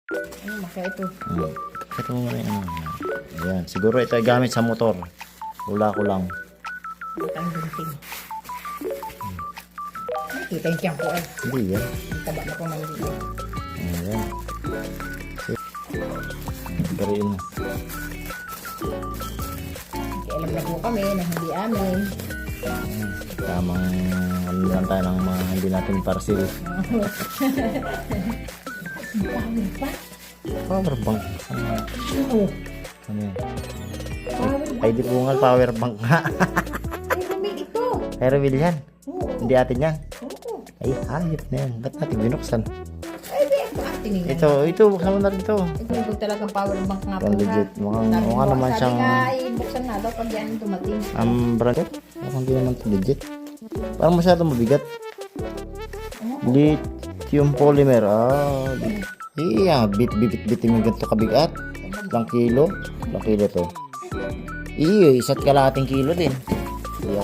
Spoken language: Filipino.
Ano, maka ito. Ito mo muna yung ano. Ayan. Siguro ito ay gamit sa motor. Wala ko lang. Matang gunting. Nakita yung tiyan ko eh. Hindi yan. Taba na ko ng liyo. Ayan. Gariin mo. Kailan na po kami na hindi amin. Tamang ano lang tayo ng mga hindi natin parcel. Dami pa. Power bank. Ano? Ano yan? Power Ay di bungal power bank nga. Ay, bumili ito. Pero Will yan. Oo. Hindi atin yan. Oo. Ay hayop na yan. Ba't natin binuksan? Ay, di ako atin yan. Ito buksan mo na rin ito. Ito talagang power bank nga po Ang legit. Mukhang naman siyang Sabi nga, buksan na daw pag yan dumating. branded. Mukhang di naman ito legit. Parang masyado mabigat. Lithium polymer. Iya, bitin yung ganito kabigat. Ilang kilo to. Iyo, isa't kalahating kilo din. Iya,